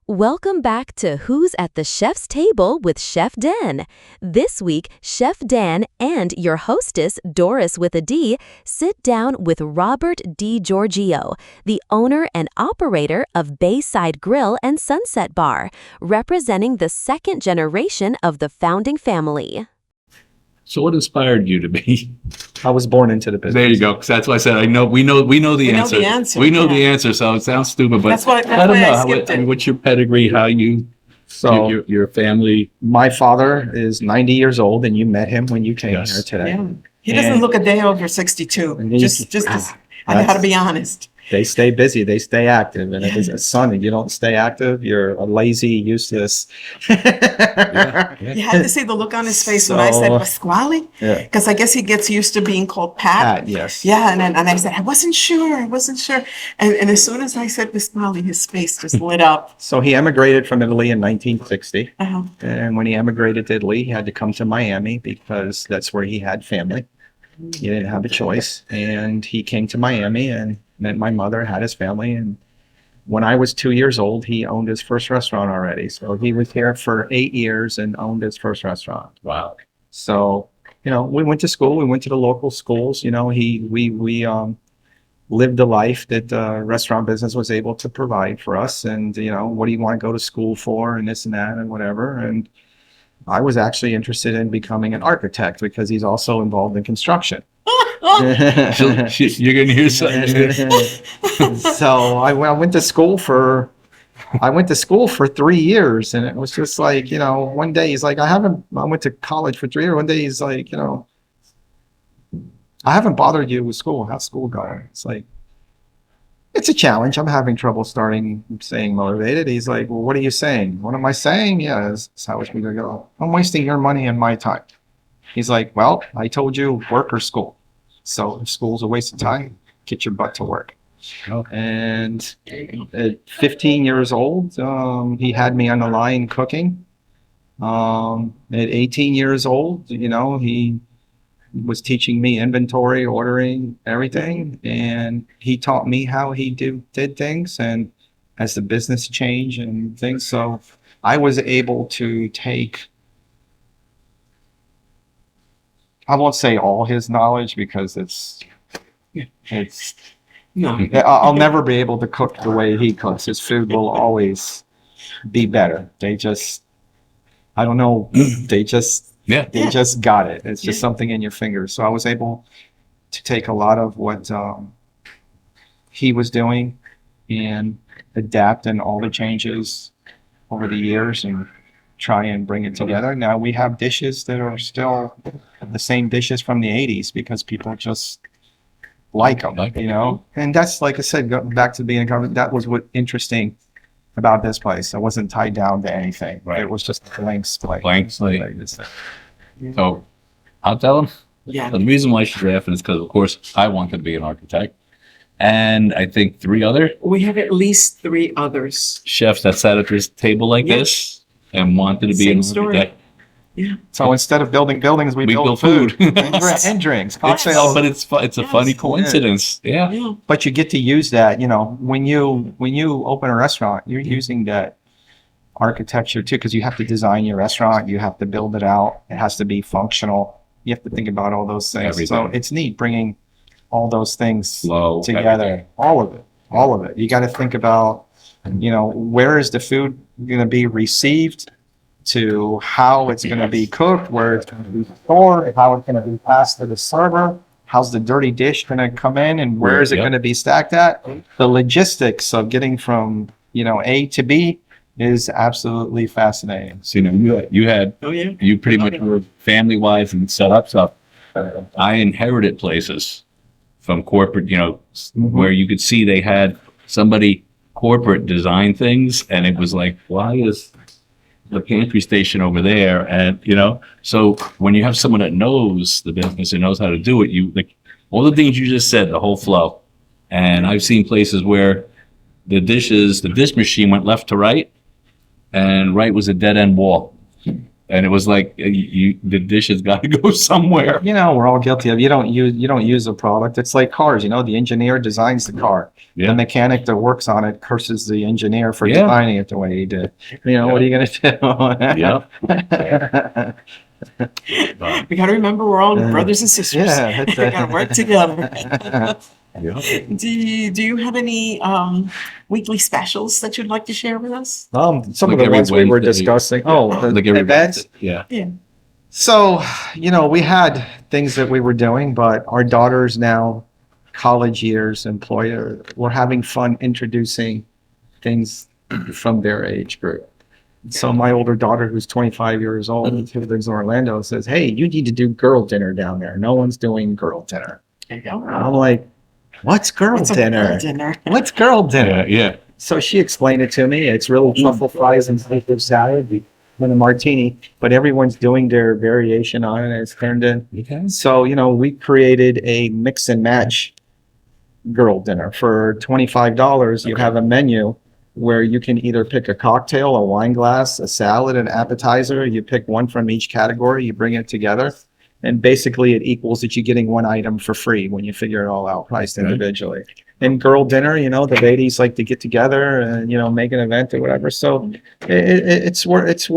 Welcome back to Who's at the Chef's Table with Chef Dan. This week, Chef Dan and your hostess, Doris WithaD, sit down with Robert De Giorgio, the owner and operator of Bayside Grill and Sunset Bar, representing the second generation of the founding family. So what inspired you to be? I was born into the business. There you go. 'Cause that's why I said we know the answer. We know the answer. So it sounds stupid, but That's why I don't know. I skipped it. What's your pedigree? How you? So your family. my father is 90 years old, and you met him when you came Yes. here today. Yeah. He doesn't And- look a day over 62. And he- I got to be honest. They stay busy, they stay active, and as a son, if you don't stay active, you're a lazy, useless. You had to see the look on his face when I said So- Pasquale, Yeah. because I guess he gets used to being called Pat. Pat, yes. Yeah, and I said I wasn't sure, and as soon as I said Pasquale, his face just lit up. So he emigrated from Italy in 1960, Uh-huh. and when he emigrated to Italy, he had to come to Miami because that's where he had family. He didn't have a choice, and he came to Miami and met my mother, had his family, and when I was 2 years old, he owned his first restaurant already. So he was here for 8 years and owned his first restaurant. Wow. So, we went to school. We went to the local schools. We lived the life that the restaurant business was able to provide for us. And, what do you want to go to school for and this and that and whatever. And I was actually interested in becoming an architect because he's also involved in construction. You're gonna hear something. So I went to school for 3 years, and it was just like, one day he's like, I went to college for 3 years. One day he's like, I haven't bothered you with school. How's school going? It's like, it's a challenge. I'm having trouble staying motivated. He's like, well, what are you saying? What am I saying? Yeah, this is how it's going to go. I'm wasting your money and my time. He's like, well, I told you work or school. So if school's a waste of time, get your butt to work. Oh. And at 15 years old, he had me on the line cooking. At 18 years old, he was teaching me inventory, ordering, everything. And he taught me how he did things. And as the business changed and things, so I was able to take, I won't say all his knowledge because I'll never be able to cook the way he cooks. His food will always be better. I don't know, they just got it. It's just something in your fingers. So I was able to take a lot of what he was doing and adapt in all the changes over the years and try and bring it together. Now we have dishes that are still the same dishes from the 80s because people just like them, And that's, like I said, going back to being a government, that was what interesting about this place. I wasn't tied down to anything. Right. It was just a blank slate. Blank slate. So I'll tell him. Yeah. The reason why she's laughing is because, of course, I wanted to be an architect, and I think 3 other We have at least 3 others. chefs that sat at this table like Yeah. this and wanted to be Same an story. architect. Yeah. So instead of building buildings, we build build food. food and drinks, cocktails. But it's a Yes. funny coincidence. Yeah. Yeah. But you get to use that, when you open a restaurant, you're using that architecture too, because you have to design your restaurant, you have to build it out, it has to be functional. You have to think about all those things. Everything. So it's neat bringing all those things Flow, together. everything. All of it. You got to think about, where is the food going to be received, to how it's going to be cooked, where it's going to be stored, how it's going to be passed to the server, how's the dirty dish going to come in, and where is it Yep. going to be stacked at. The logistics of getting from, A to B is absolutely fascinating. So, you had Oh, yeah. you pretty much were family wise and set up stuff. I inherited places from corporate, where you could see they had somebody corporate design things, and it was like, why is the pantry station over there? And so when you have someone that knows the business and knows how to do it, you like all the things you just said, the whole flow. And I've seen places where the dish machine went left to right, and right was a dead end wall. And it was like the dishes got to go somewhere. You know, we're all guilty of, you don't use a product. It's like cars, you know, the engineer designs the car. Yeah. The mechanic that works on it curses the engineer for Yeah. designing it the way he did. You know, what are you going to Yeah. We got to remember we're all brothers and sisters. Yeah, We got to work together. Yeah. Do you have any weekly specials that you'd like to share with us? Some Like of the every ones we were Wednesday. discussing. Oh, the Like every events. Yeah. Yeah. So, you know, we had things that we were doing, but our daughters now, college years, employer, we're having fun introducing things from their age group. So my older daughter, who's 25 years old, who lives in Orlando, says, "Hey, you need to do girl dinner down there. No one's doing girl dinner." There you go. I'm like, "What's girl What's a dinner? girl dinner? What's girl dinner?" Yeah. So she explained it to me. It's really truffle fries and seafood salad and a martini, but everyone's doing their variation on it. It's turned in. Okay. So, you know, we created a mix and match girl dinner. For $25, you have a menu where you can either pick a cocktail, a wine glass, a salad, an appetizer. You pick one from each category, you bring it together. And basically it equals that you're getting one item for free when you figure it all out, priced Okay. individually. And girl dinner, you know, the ladies like to get together and, you know, make an event or whatever. So it's worked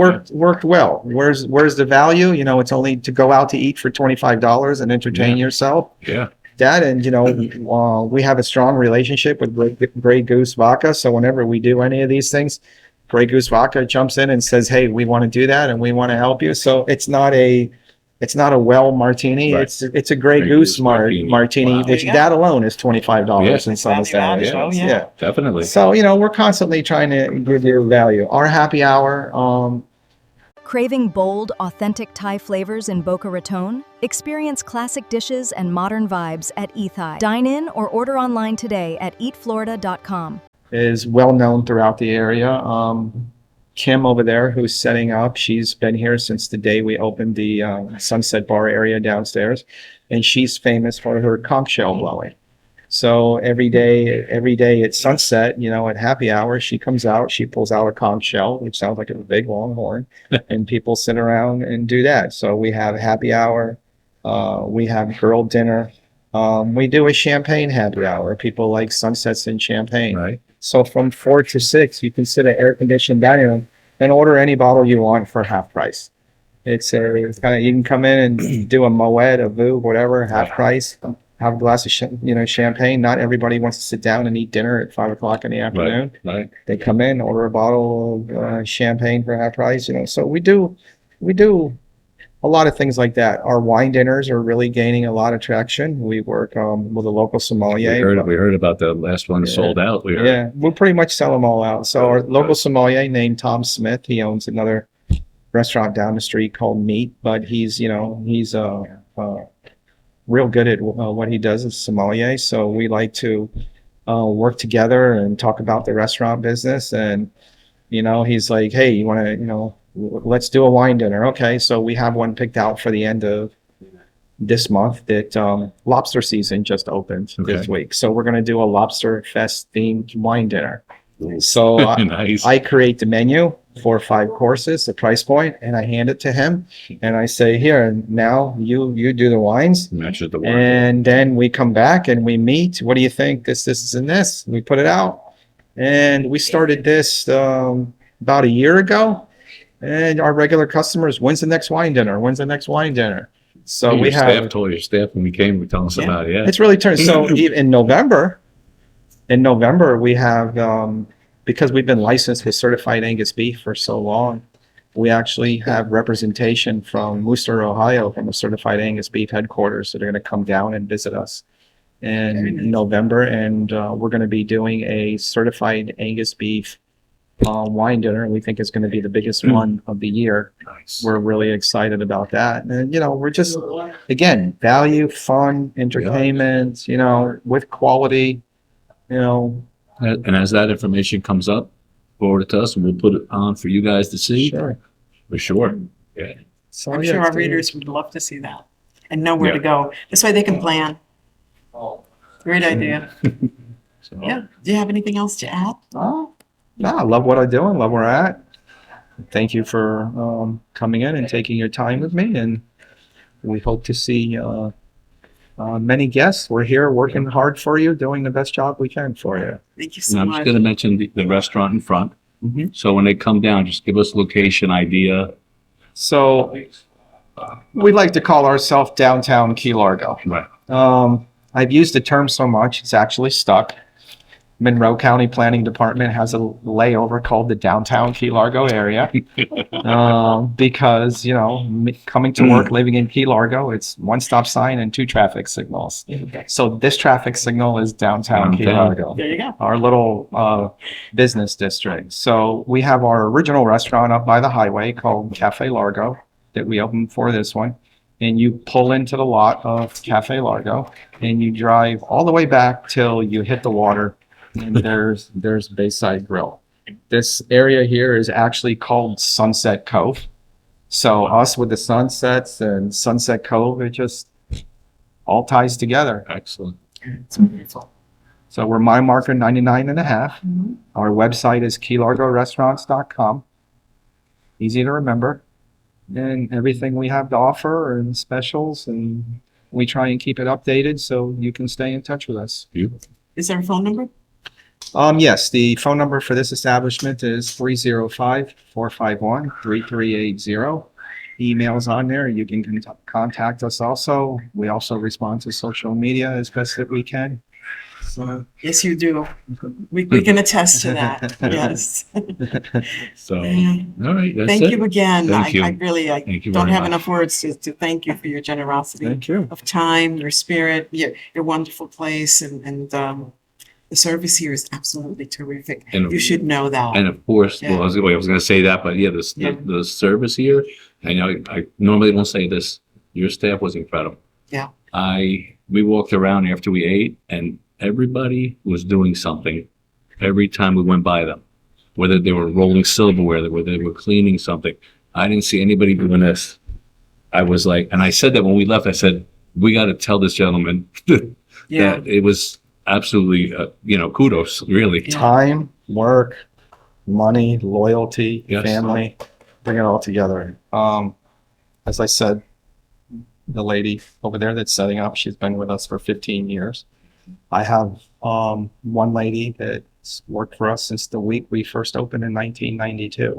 well. Where's the value? You know, it's only to go out to eat for $25 and entertain Yeah. yourself. Yeah. That, and you know, we have a strong relationship with Grey Goose Vodka. So whenever we do any of these things, Grey Goose Vodka jumps in and says, "Hey, we want to do that and we want to help you." So it's not a well martini. Right. It's a Grey Goose martini, Wow. which There you go. that alone is $25 Yeah. in some Value added, establishments. oh, yeah. Definitely. So, you know, we're constantly trying to give you value. Our happy hour, Craving bold, authentic Thai flavors in Boca Raton? Experience classic dishes and modern vibes at Ethai. Dine in or order online today at eatflorida.com. is well known throughout the area. Kim over there, who's setting up, she's been here since the day we opened the Sunset Bar area downstairs, and she's famous for her conch shell blowing. So every day at sunset, you know, at happy hour, she comes out, she pulls out a conch shell, which sounds like a big long horn, and people sit around and do that. So we have happy hour, we have girl dinner, we do a champagne happy hour. People like sunsets and champagne. Right. So from 4 to 6, you can sit at air-conditioned dining room and order any bottle you want for half price. It's kind of, you can come in and do a Moet, a Veuve, whatever, half price. Have a glass of champagne. Not everybody wants to sit down and eat dinner at 5 o'clock in the afternoon. Right. They come in, order a bottle of champagne for half price. You know, so we do a lot of things like that. Our wine dinners are really gaining a lot of traction. We work with a local sommelier. We heard about the last one sold out. Yeah, we'll pretty much sell them all out. So our local sommelier named Tom Smith, he owns another restaurant down the street called Meat, but he's real good at what he does as sommelier. So we like to work together and talk about the restaurant business. And, you know, he's like, "Hey, you want to, you know, let's do a wine dinner." Okay, so we have one picked out for the end of this month that lobster season just opened this week. So we're going to do a lobster fest themed wine dinner. So Nice. I create the menu for 5 courses, the price point, and I hand it to him. And I say, "Here, now you do the wines." Match the wine. And then we come back and we meet. What do you think? This, and this. We put it out. And we started this about a year ago. And our regular customers, "When's the next wine dinner? When's the next wine dinner?" So we have. Staff told your staff when we came, tell us about it. Yeah. It's really turned. So in November, we have, because we've been licensed with certified Angus beef for so long, we actually have representation from Worcester, Ohio, from a certified Angus beef headquarters that are going to come down and visit us in November. And we're going to be doing a certified Angus beef wine dinner. And we think it's going to be the biggest one of the year. Nice. We're really excited about that. And, you know, we're just, again, value, fun, entertainment, you know, with quality, you know. And as that information comes up, forward it to us, and we'll put it on for you guys to see. Sure. For sure. Yeah. So, I'm yeah, sure our it's- readers would love to see that and know where to Yeah. go. This way they can plan. Great idea. So, Yeah. Do you have anything else to add? Oh, no, I love what I do and love where I'm at. thank you for coming in and taking your time with me. And we hope to see many guests. We're here working hard for you, doing the best job we can for you. Thank you And so I'm much. just going to mention the restaurant in front. Mhm. So when they come down, just give us location idea. So we like to call ourselves downtown Key Largo. Right. I've used the term so much, it's actually stuck. Monroe County Planning Department has a layover called the downtown Key Largo area. Because, coming to work, living in Key Largo, it's one stop sign and two traffic signals. So this traffic signal is downtown Key Largo, There you go. our little business district. So we have our original restaurant up by the highway called Cafe Largo that we opened for this one. And you pull into the lot of Cafe Largo and you drive all the way back till you hit the water, and there's Bayside Grill. This area here is actually called Sunset Cove. So us with the sunsets and Sunset Cove, it just all ties together. Excellent. It's beautiful. So we're mile marker 99 and a half. Mhm. Our website is keylargorestaurants.com. Easy to remember. And everything we have to offer and specials, and we try and keep it updated so you can stay in touch with us. Beautiful. Is there a phone number? Yes, the phone number for this establishment is 305-451-3380. Email's on there. You can contact us also. We also respond to social media as best that we can. So, Yes, you do. We can attest to that. Yes. So, Yeah. all right. That's Thank it. you again. Thank you. I really Thank you don't very have much. enough words to thank you for your generosity thank you. of time, your spirit, your wonderful place, and the service here is absolutely terrific. And- You should know that. And of course, Yeah. well, I was going to say that, but yeah, Yeah. the service here, I know I normally don't say this. Your staff was incredible. Yeah. We walked around after we ate, and everybody was doing something every time we went by them, whether they were rolling silverware, whether they were cleaning something. I didn't see anybody doing this. I was like, and I said that when we left, I said, we got to tell this gentleman Yeah. that it was absolutely, kudos, really. Yeah. Time, work, money, loyalty, Yes. family, bring it all together. As I said, the lady over there that's setting up, she's been with us for 15 years. I have one lady that's worked for us since the week we first opened in 1992.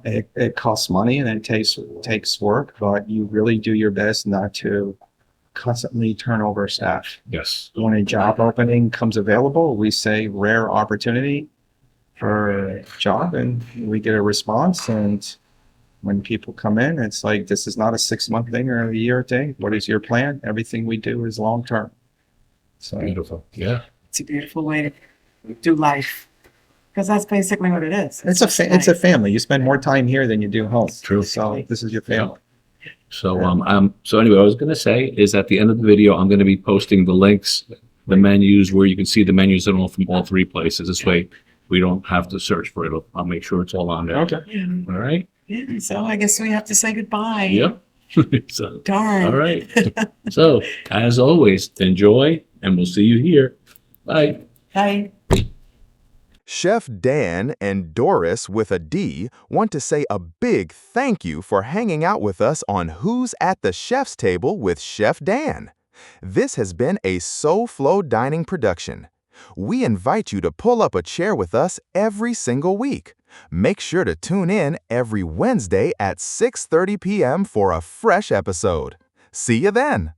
It costs money and it takes work, but you really do your best not to constantly turn over staff. Yes. When a job opening comes available, we say rare opportunity for a job, and we get a response. And when people come in, it's like, this is not a 6-month thing or a year thing. What is your plan? Everything we do is long term. So Beautiful. Yeah. It's a beautiful way to do life. Because that's basically what it is. it's a family. You spend more time here than you do home. True. So this is your family. So, so anyway, what I was going to say is at the end of the video, I'm going to be posting the links, the menus, where you can see the menus and all from all three places. This way we don't have to search for it. I'll make sure it's all on there. Okay. Yeah. All right. Yeah, so I guess we have to say goodbye. Yep. So, Darn. all right. So as always, enjoy, and we'll see you here. Bye. Bye. Chef Dan and Doris WithaD want to say a big thank you for hanging out with us on Who's at the Chef's Table with Chef Dan. This has been a SoFloDining production. We invite you to pull up a chair with us every single week. Make sure to tune in every Wednesday at 6:30 p.m. for a fresh episode. See you then!